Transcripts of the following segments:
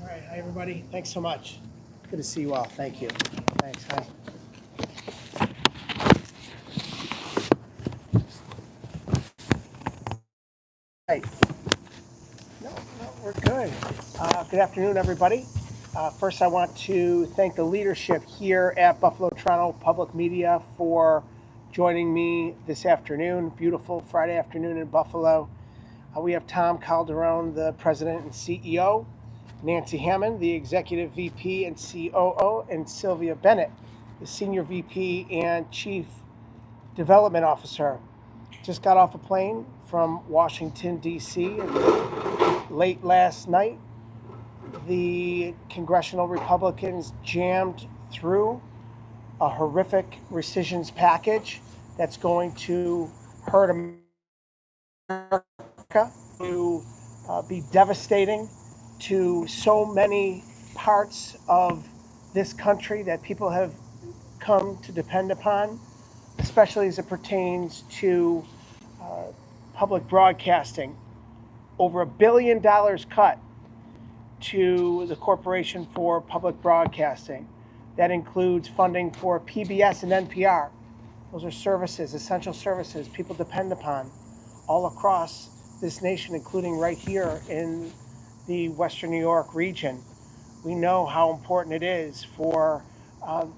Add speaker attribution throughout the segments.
Speaker 1: right, hi everybody. Thanks so much. Good to see you all. Thank you. Thanks. Hi. Right. No, we're good. Good afternoon, everybody. First, I want to thank the leadership here at Buffalo Toronto Public Media for joining me this afternoon. Beautiful Friday afternoon in Buffalo. We have Tom Calderon, the president and CEO, Nancy Hammond, the executive VP and COO, and Sylvia Bennett, the senior VP and chief development officer. Just got off a plane from Washington, D.C. Late last night, the congressional Republicans jammed through a horrific rescissions package that's going to hurt America, to be devastating to so many parts of this country that people have come to depend upon, especially as it pertains to public broadcasting. Over $1 billion cut to the Corporation for Public Broadcasting. That includes funding for PBS and NPR. Those are services, essential services people depend upon all across this nation, including right here in the Western New York region. We know how important it is for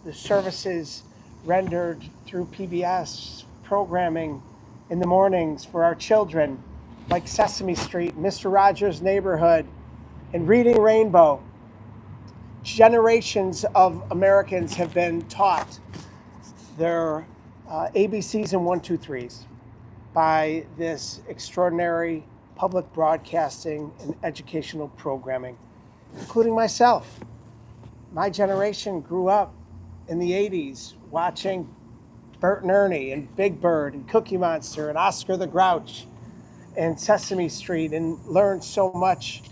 Speaker 1: the services rendered through PBS programming in the mornings for our children, like Sesame Street, Mr. Rogers' Neighborhood, and Reading Rainbow. Generations of Americans have been taught their ABCs and 1, 2, 3s by this extraordinary public broadcasting and educational programming, including myself. My generation grew up in the 80s watching Bert and Ernie and Big Bird and Cookie Monster and Oscar the Grouch and Sesame Street, and learned so much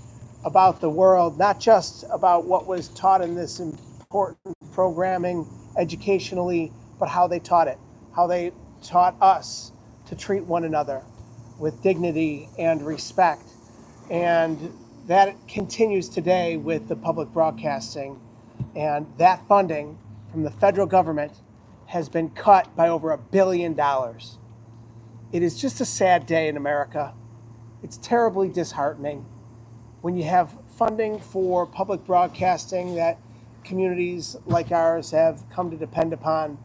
Speaker 1: about the world, not just about what was taught in this important programming educationally, but how they taught it, how they taught us to treat one another with dignity and respect. And that continues today with the public broadcasting. And that funding from the federal government has been cut by over $1 billion. It is just a sad day in America. It's terribly disheartening when you have funding for public broadcasting that communities like ours have come to depend upon,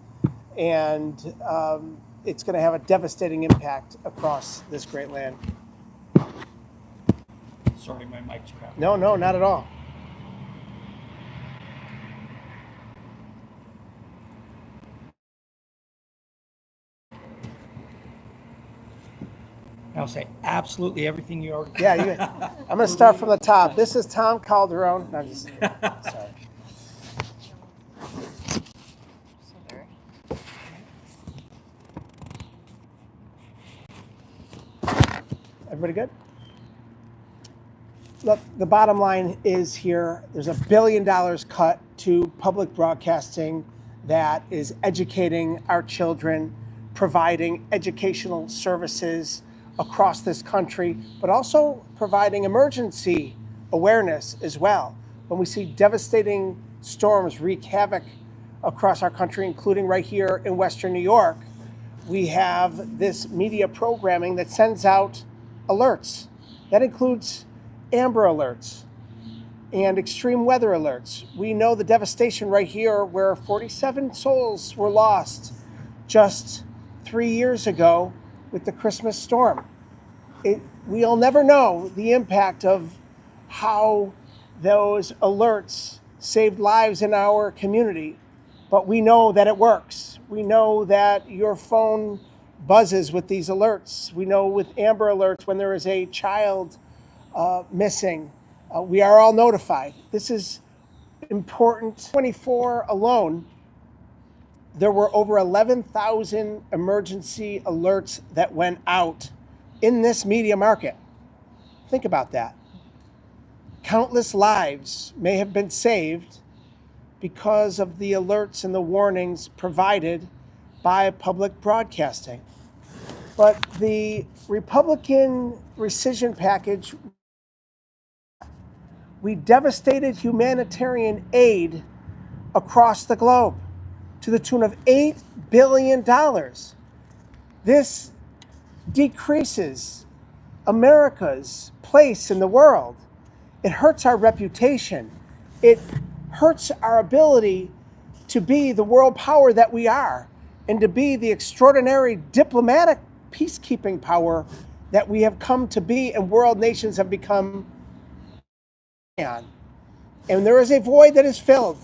Speaker 1: and it's going to have a devastating impact across this great land.
Speaker 2: Sorry, my mic's cracked.
Speaker 1: No, not at all.
Speaker 2: I'll say absolutely everything you already.
Speaker 1: Yeah, I'm going to start from the top. This is Tom Calderon. No, I'm just sorry. Everybody good? Look, the bottom line is here, there's $1 billion cut to public broadcasting that is educating our children, providing educational services across this country, but also providing emergency awareness as well. When we see devastating storms wreak havoc across our country, including right here in Western New York, we have this media programming that sends out alerts. That includes Amber Alerts and extreme weather alerts. We know the devastation right here where 47 souls were lost just 3 years ago with the Christmas storm. We'll never know the impact of how those alerts saved lives in our community, but we know that it works. We know that your phone buzzes with these alerts. We know with Amber Alerts when there is a child missing, we are all notified. This is important. 24 alone, there were over 11,000 emergency alerts that went out in this media market. Think about that. Countless lives may have been saved because of the alerts and the warnings provided by public broadcasting. But the Republican rescission package we devastated humanitarian aid across the globe to the tune of $8 billion. This decreases America's place in the world. It hurts our reputation. It hurts our ability to be the world power that we are and to be the extraordinary diplomatic peacekeeping power that we have come to be and world nations have become on. And there is a void that is filled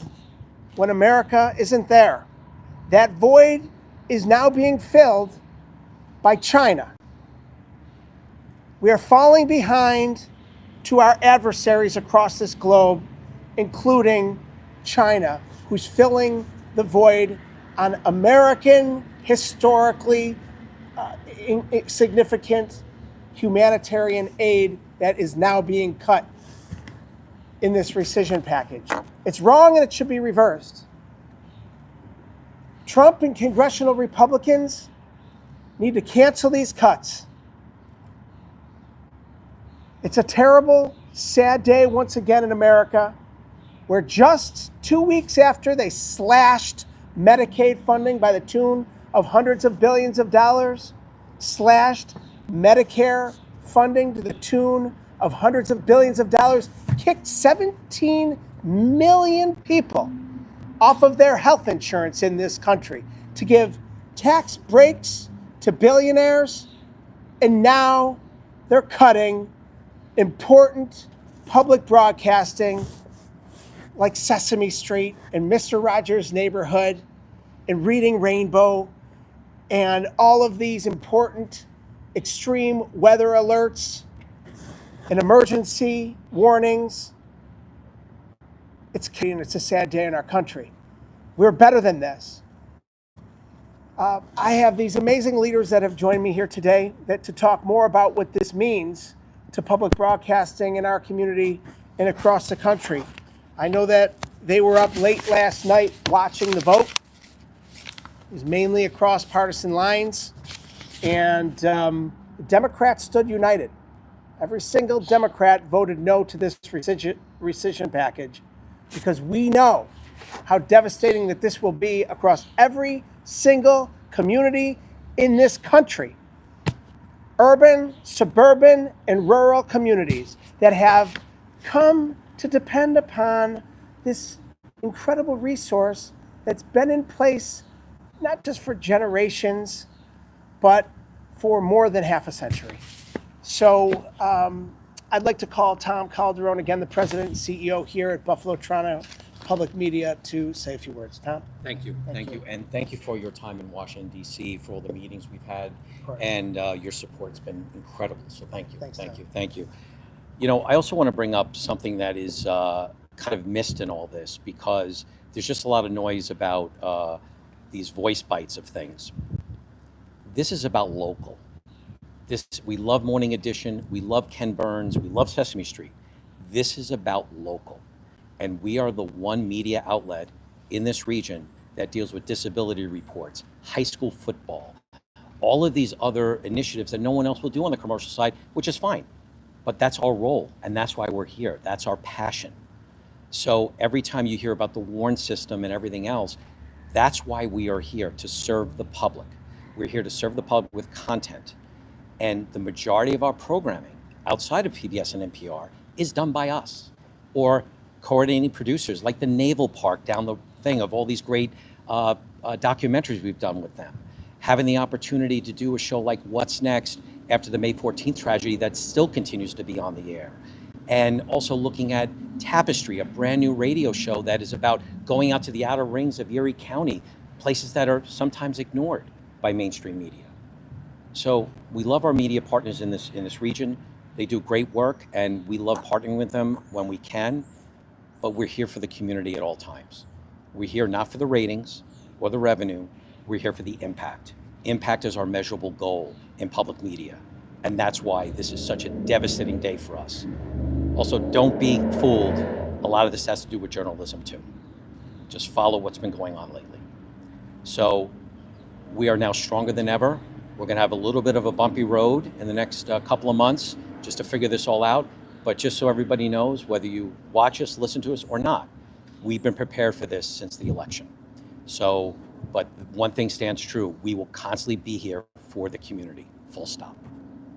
Speaker 1: when America isn't there. That void is now being filled by China. We are falling behind to our adversaries across this globe, including China, who's filling the void on American, historically significant humanitarian aid that is now being cut in this rescission package. It's wrong and it should be reversed. Trump and congressional Republicans need to cancel these cuts. It's a terrible, sad day once again in America, where just 2 weeks after they slashed Medicaid funding by the tune of hundreds of billions of dollars, slashed Medicare funding to the tune of hundreds of billions of dollars, kicked 17 million people off of their health insurance in this country to give tax breaks to billionaires, and now they're cutting important public broadcasting like Sesame Street and Mister Rogers' Neighborhood and Reading Rainbow and all of these important extreme weather alerts and emergency warnings. It's a sad day in our country. We're better than this. I have these amazing leaders that have joined me here today to talk more about what this means to public broadcasting in our community and across the country. I know that they were up late last night watching the vote. It was mainly across partisan lines, and Democrats stood united. Every single Democrat voted no to this rescission package because we know how devastating that this will be across every single community in this country. Urban, suburban, and rural communities that have come to depend upon this incredible resource that's been in place not just for generations, but for more than half a century. So I'd like to call Tom Calderon, again, the president and CEO here at Buffalo Toronto Public Media, to say a few words. Tom?
Speaker 3: Thank you. Thank you. And thank you for your time in Washington, D.C., for all the meetings we've had. And your support's been incredible. So thank you.
Speaker 1: Thanks,
Speaker 3: thank
Speaker 1: Tom.
Speaker 3: you. Thank you. You know, I also want to bring up something that is kind of missed in all this, because there's just a lot of noise about these voice bites of things. This is about local. We love Morning Edition. We love Ken Burns. We love Sesame Street. This is about local. And we are the one media outlet in this region that deals with disability reports, high school football, all of these other initiatives that no one else will do on the commercial side, which is fine. But that's our role, and that's why we're here. That's our passion. So every time you hear about the warrant system and everything else, that's why we are here, to serve the public. We're here to serve the public with content. And the majority of our programming outside of PBS and NPR is done by us, or coordinating producers like the Naval Park down the thing, of all these great documentaries we've done with them. Having the opportunity to do a show like What's Next after the May 14th tragedy that still continues to be on the air. And also looking at Tapestry, a brand new radio show that is about going out to the outer rings of Erie County, places that are sometimes ignored by mainstream media. So we love our media partners in this region. They do great work, and we love partnering with them when we can, but we're here for the community at all times. We're here not for the ratings or the revenue, we're here for the impact. Impact is our measurable goal in public media, and that's why this is such a devastating day for us. Also, don't be fooled. A lot of this has to do with journalism too. Just follow what's been going on lately. So we are now stronger than ever. We're gonna have a little bit of a bumpy road in the next couple of months just to figure this all out, But just so everybody knows, whether you watch us, listen to us, or not, we've been prepared for this since the election. So, but one thing stands true: we will constantly be here for the community. Full stop.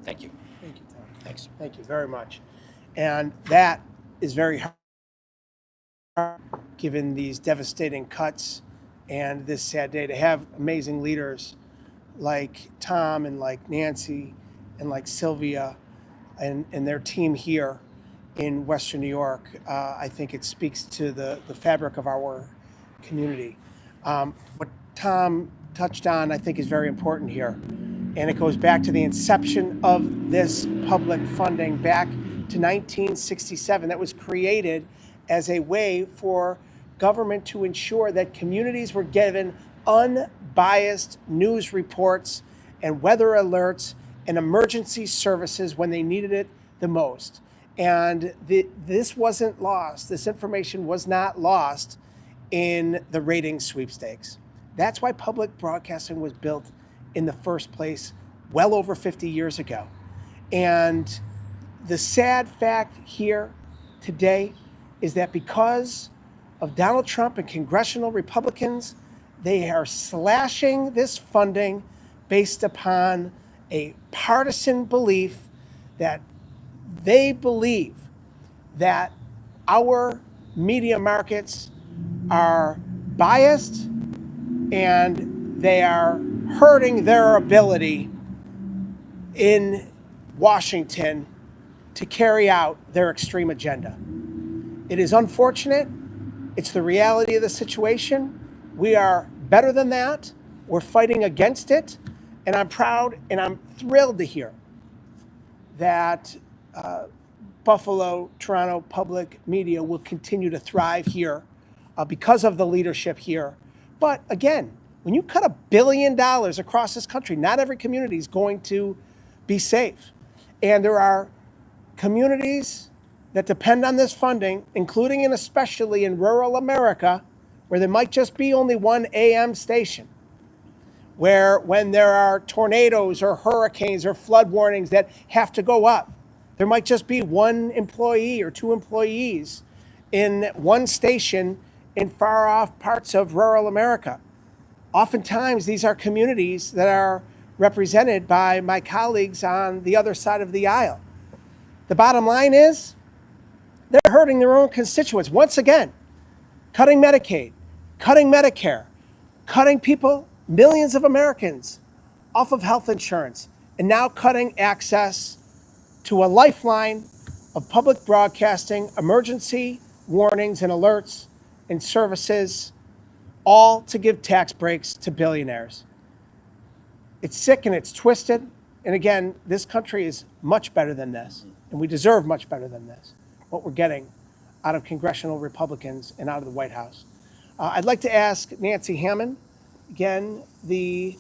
Speaker 3: Thank you.
Speaker 1: Thank you, Tom.
Speaker 3: Thanks.
Speaker 1: Thank you very much. And that is very hard, given these devastating cuts and this sad day, to have amazing leaders like Tom and like Nancy and like Sylvia and their team here in Western New York. I think it speaks to the fabric of our community. What Tom touched on, I think, is very important here. And it goes back to the inception of this public funding back to 1967 that was created as a way for government to ensure that communities were given unbiased news reports and weather alerts and emergency services when they needed it the most. And this wasn't lost. This information was not lost in the ratings sweepstakes. That's why public broadcasting was built in the first place well over 50 years ago. And the sad fact here today is that because of Donald Trump and congressional Republicans, they are slashing this funding based upon a partisan belief that they believe that our media markets are biased and they are hurting their ability in Washington to carry out their extreme agenda. It is unfortunate. It's the reality of the situation. We are better than that. We're fighting against it. And I'm proud and I'm thrilled to hear that Buffalo, Toronto public media will continue to thrive here because of the leadership here. But again, when you cut $1 billion across this country, not every community is going to be safe. And there are communities that depend on this funding, including and especially in rural America, where there might just be only one AM station, where when there are tornadoes or hurricanes or flood warnings that have to go up, there might just be one employee or two employees in one station in far off parts of rural America. Oftentimes, these are communities that are represented by my colleagues on the other side of the aisle. The bottom line is they're hurting their own constituents. Once again, cutting Medicaid, cutting Medicare, cutting people, millions of Americans off of health insurance, and now cutting access to a lifeline of public broadcasting, emergency warnings and alerts and services, all to give tax breaks to billionaires. It's sick and it's twisted. And again, this country is much better than this, and we deserve much better than this, what we're getting out of congressional Republicans and out of the White House. I'd like to ask Nancy Hammond, again, the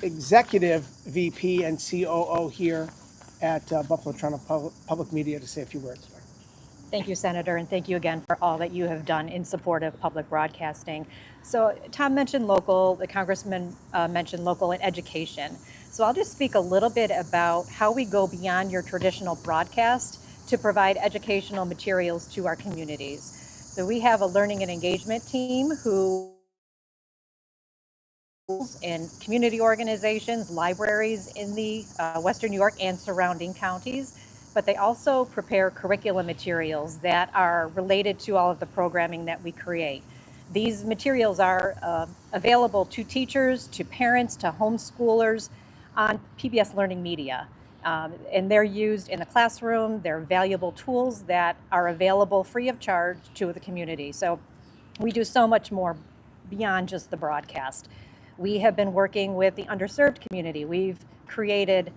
Speaker 1: executive VP and COO here at Buffalo Toronto Public Media, to say a few words.
Speaker 4: Thank you, Senator, and thank you again for all that you have done in support of public broadcasting. So Tom mentioned local, the Congressman mentioned local and education. So I'll just speak a little bit about how we go beyond your traditional broadcast to provide educational materials to our communities. So we have a learning and engagement team who in community organizations, libraries in the Western New York and surrounding counties, but they also prepare curriculum materials that are related to all of the programming that we create. These materials are available to teachers, to parents, to homeschoolers on PBS Learning Media. And they're used in the classroom. They're valuable tools that are available free of charge to the community. So we do so much more beyond just the broadcast. We have been working with the underserved community. We've created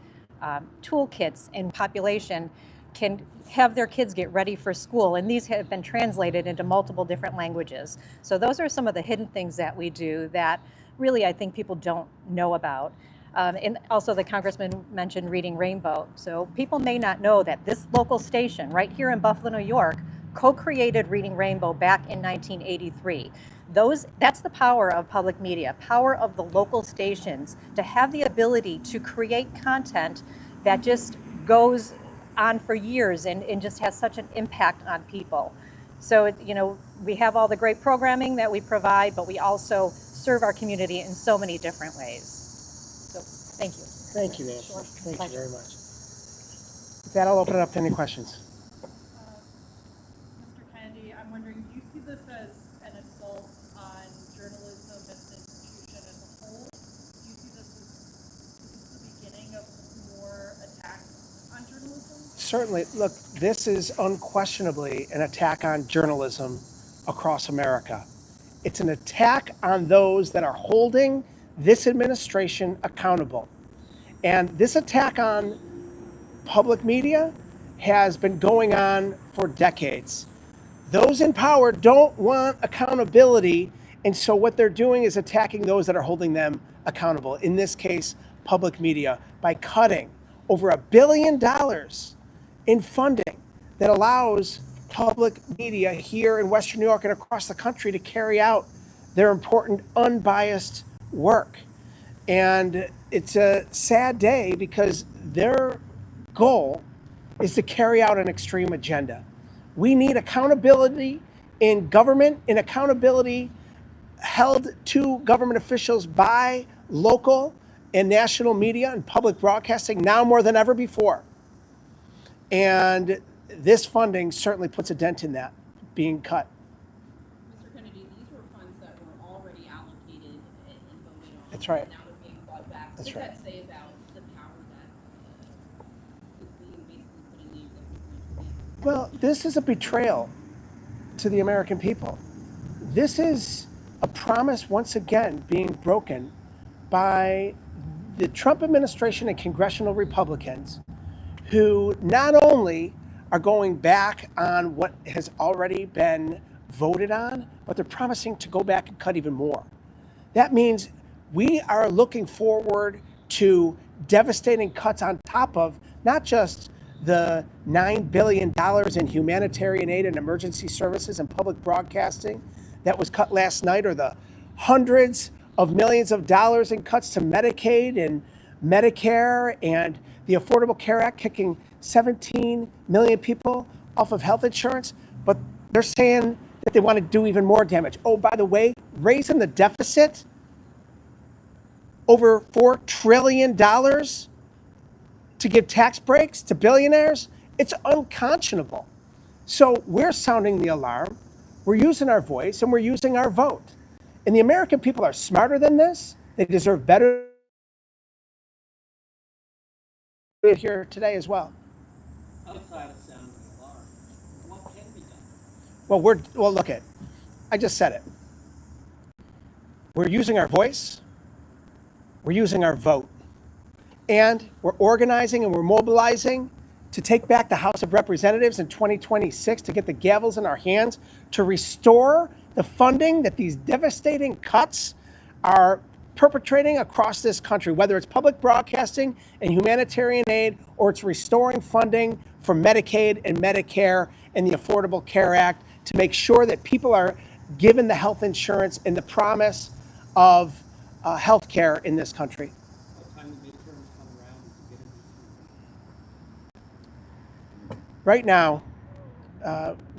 Speaker 4: toolkits in population can have their kids get ready for school, and these have been translated into multiple different languages. So those are some of the hidden things that we do that really I think people don't know about. And also the Congressman mentioned Reading Rainbow. So people may not know that this local station right here in Buffalo, New York, co-created Reading Rainbow back in 1983. That's the power of public media, power of the local stations to have the ability to create content that just goes on for years and just has such an impact on people. So, we have all the great programming that we provide, but we also serve our community in so many different ways. So, thank you.
Speaker 1: Thank you, Nancy.
Speaker 4: Sure.
Speaker 1: Thank
Speaker 4: Pleasure.
Speaker 1: you very much. With that, I'll open it up to any questions.
Speaker 5: Mr. Kennedy, I'm wondering, do you see this as an assault on journalism as an institution as a whole? Do you see this as the beginning of more attacks on journalism?
Speaker 1: Certainly. Look, this is unquestionably an attack on journalism across America. It's an attack on those that are holding this administration accountable. And this attack on public media has been going on for decades. Those in power don't want accountability, and so what they're doing is attacking those that are holding them accountable. In this case, public media, by cutting over $1 billion in funding that allows public media here in Western New York and across the country to carry out their important, unbiased work. And it's a sad day because their goal is to carry out an extreme agenda. We need accountability in government and accountability held to government officials by local and national media and public broadcasting now more than ever before. And this funding certainly puts a dent in that being cut.
Speaker 6: Mr. Kennedy, these were funds that were already allocated and voted on.
Speaker 1: That's right.
Speaker 6: And now they're being brought back. What
Speaker 1: That's
Speaker 6: does
Speaker 1: right.
Speaker 6: that say about the power that is being basically put in the executive branch?
Speaker 1: Well, this is a betrayal to the American people. This is a promise once again being broken by the Trump administration and congressional Republicans who not only are going back on what has already been voted on, but they're promising to go back and cut even more. That means we are looking forward to devastating cuts on top of not just the $9 billion in humanitarian aid and emergency services and public broadcasting that was cut last night, or the hundreds of millions of dollars in cuts to Medicaid and Medicare and the Affordable Care Act, kicking 17 million people off of health insurance. But they're saying that they want to do even more damage. Oh, by the way, raising the deficit over $4 trillion to give tax breaks to billionaires, it's unconscionable. So we're sounding the alarm. We're using our voice and we're using our vote. And the American people are smarter than this. They deserve better here today as well.
Speaker 7: Outside of sounding the alarm, what can be done?
Speaker 1: Well, look it. I just said it. We're using our voice. We're using our vote. And we're organizing and we're mobilizing to take back the House of Representatives in 2026, to get the gavels in our hands, to restore the funding that these devastating cuts are perpetrating across this country, whether it's public broadcasting and humanitarian aid, or it's restoring funding for Medicaid and Medicare and the Affordable Care Act, to make sure that people are given the health insurance and the promise of health care in this country.
Speaker 7: By the time the midterms come around, we can get it.
Speaker 1: Right now,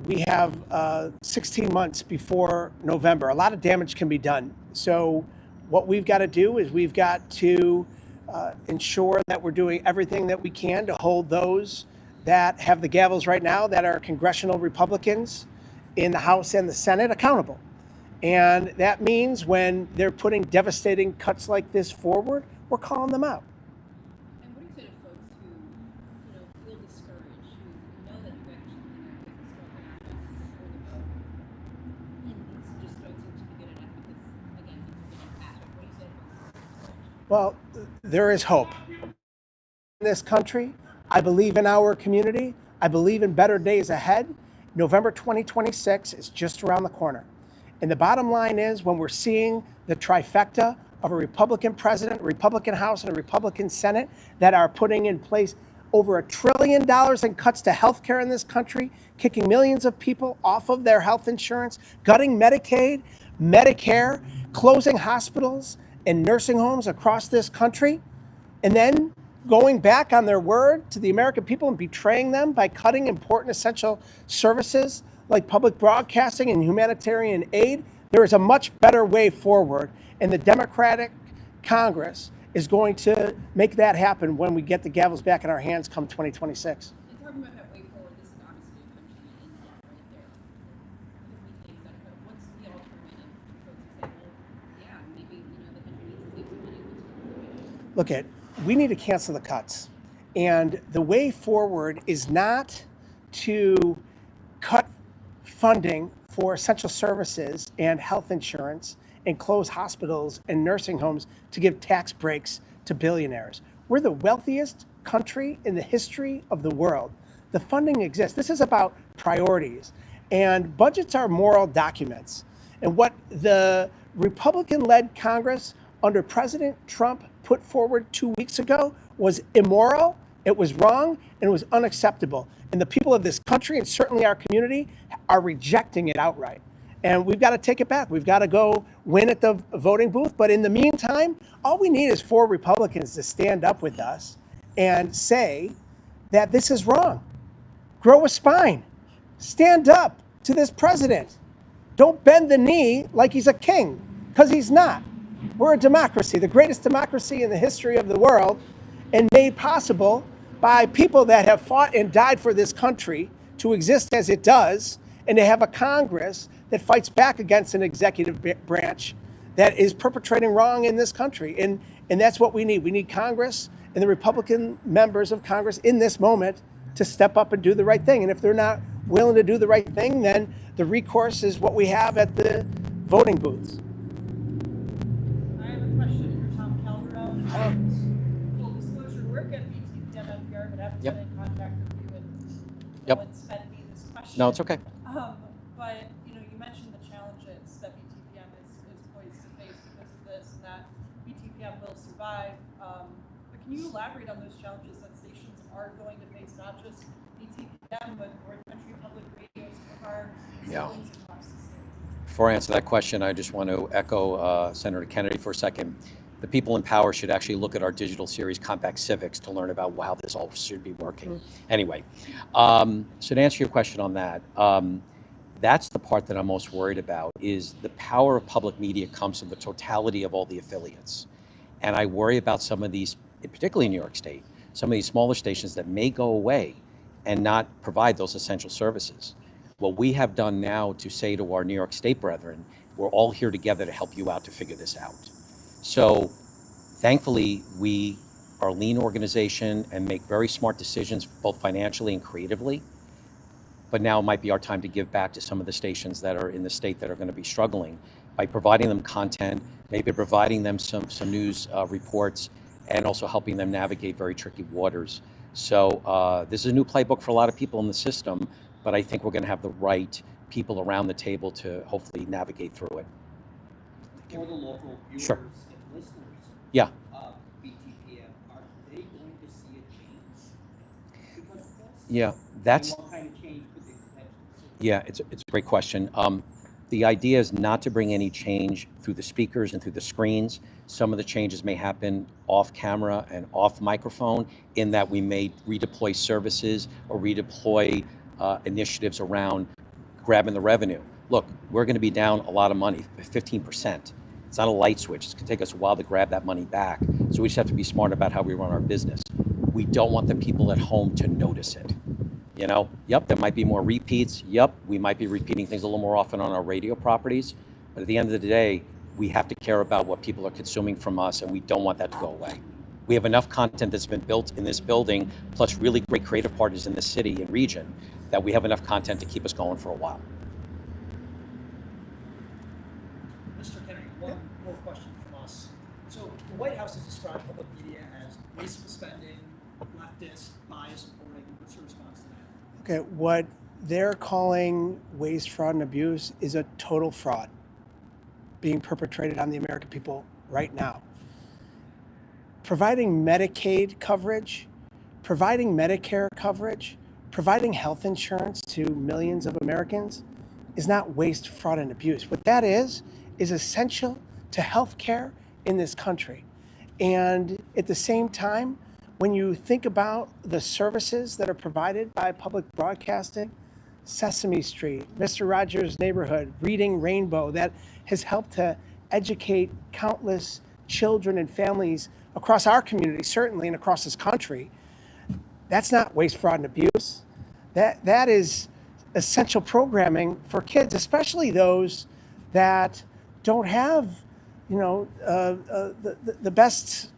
Speaker 1: we have 16 months before November. A lot of damage can be done. So what we've got to do is we've got to ensure that we're doing everything that we can to hold those that have the gavels right now, that are congressional Republicans in the House and the Senate, accountable. And that means when they're putting devastating cuts like this forward, we're calling them out.
Speaker 6: And what do you say to folks who, feel discouraged, who know that you've actually spoken out for the vote, and these just don't seem to be good enough because, again, things have been passed? What do you say to folks?
Speaker 1: Well, there is hope in this country. I believe in our community. I believe in better days ahead. November 2026 is just around the corner. And the bottom line is, when we're seeing the trifecta of a Republican president, a Republican House, and a Republican Senate that are putting in place over $1 trillion in cuts to health care in this country, kicking millions of people off of their health insurance, gutting Medicaid, Medicare, closing hospitals and nursing homes across this country, and then going back on their word to the American people and betraying them by cutting important essential services like public broadcasting and humanitarian aid. There is a much better way forward, and the Democratic Congress is going to make that happen when we get the gavels back in our hands come 2026.
Speaker 6: And talking about that way forward, this is obviously a country in law right there. If we take that, but what's the alternative? Folks say, well, yeah, maybe, the country needs to save some money.
Speaker 1: Look at, we need to cancel the cuts. And the way forward is not to cut funding for essential services and health insurance and close hospitals and nursing homes to give tax breaks to billionaires. We're the wealthiest country in the history of the world. The funding exists. This is about priorities. And budgets are moral documents. And what the Republican-led Congress under President Trump put forward 2 weeks ago was immoral, it was wrong, and it was unacceptable. And the people of this country, and certainly our community, are rejecting it outright. And we've got to take it back. We've got to go win at the voting booth. But in the meantime, all we need is 4 Republicans to stand up with us and say that this is wrong. Grow a spine. Stand up to this president. Don't bend the knee like he's a king, because he's not. We're a democracy, the greatest democracy in the history of the world, and made possible by people that have fought and died for this country to exist as it does, and to have a Congress that fights back against an executive branch that is perpetrating wrong in this country. And that's what we need. We need Congress and the Republican members of Congress in this moment to step up and do the right thing. And if they're not willing to do the right thing, then the recourse is what we have at the voting booths.
Speaker 5: I have a question for Tom Calderon. Full disclosure, work at BTPM NPR, but haven't been in contact with you, and no one's fed me this question.
Speaker 3: No, it's okay.
Speaker 5: But you mentioned the challenges that BTPM is poised to face because of this, and that BTPM will survive. But can you elaborate on those challenges that stations are going to face, not just BTPM, but North Country Public Radio, some of our siblings across the state?
Speaker 3: Before I answer that question, I just want to echo Senator Kennedy for a second. The people in power should actually look at our digital series, Compact Civics, to learn about how this all should be working. Anyway, so to answer your question on that, that's the part that I'm most worried about, is the power of public media comes from the totality of all the affiliates. And I worry about some of these, particularly in New York State, some of these smaller stations that may go away and not provide those essential services. What we have done now to say to our New York State brethren, we're all here together to help you out to figure this out. So thankfully, we are a lean organization and make very smart decisions, both financially and creatively. But now it might be our time to give back to some of the stations that are in the state that are going to be struggling by providing them content, maybe providing them some news reports, and also helping them navigate very tricky waters. So this is a new playbook for a lot of people in the system, but I think we're going to have the right people around the table to hopefully navigate through it.
Speaker 7: For the local viewers
Speaker 3: Sure.
Speaker 7: and listeners
Speaker 3: Yeah.
Speaker 7: of BTPM, are they going to see a change because of this?
Speaker 3: Yeah, that's.
Speaker 7: And what kind of change could they potentially see?
Speaker 3: Yeah, it's a great question. The idea is not to bring any change through the speakers and through the screens. Some of the changes may happen off camera and off microphone, in that we may redeploy services or redeploy initiatives around grabbing the revenue. Look, we're going to be down a lot of money, 15%. It's not a light switch. It's going to take us a while to grab that money back. So we just have to be smart about how we run our business. We don't want the people at home to notice it. Yep, there might be more repeats. Yep, we might be repeating things a little more often on our radio properties. But at the end of the day, we have to care about what people are consuming from us, and we don't want that to go away. We have enough content that's been built in this building, plus really great creative partners in this city and region, that we have enough content to keep us going for a while.
Speaker 8: Mr. Kennedy, one more question from us. So the White House has described public media as wasteful spending, leftist, bias reporting. What's your response to that?
Speaker 1: Okay, what they're calling waste, fraud, and abuse is a total fraud being perpetrated on the American people right now. Providing Medicaid coverage, providing Medicare coverage, providing health insurance to millions of Americans is not waste, fraud, and abuse. What that is essential to health care in this country. And at the same time, when you think about the services that are provided by public broadcasting, Sesame Street, Mr. Rogers' Neighborhood, Reading Rainbow, that has helped to educate countless children and families across our community, certainly, and across this country. That's not waste, fraud, and abuse. That is essential programming for kids, especially those that don't have, the best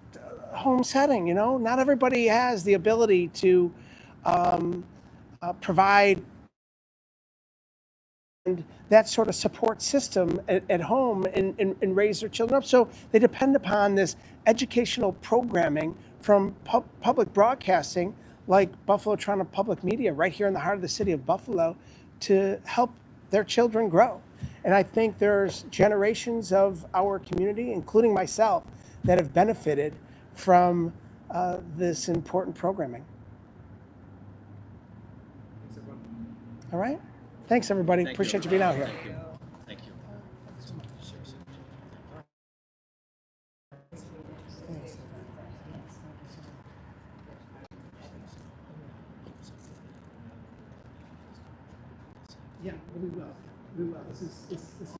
Speaker 1: home setting. Not everybody has the ability to provide that sort of support system at home and raise their children up. So they depend upon this educational programming from public broadcasting like Buffalo Toronto Public Media right here in the heart of the city of Buffalo to help their children grow. And I think there's generations of our community, including myself, that have benefited from this important programming. All right? Thanks, everybody.
Speaker 3: Thank you.
Speaker 1: Appreciate you being out here.
Speaker 3: Thank you. Thank you.
Speaker 1: Yeah, we will. We will. This is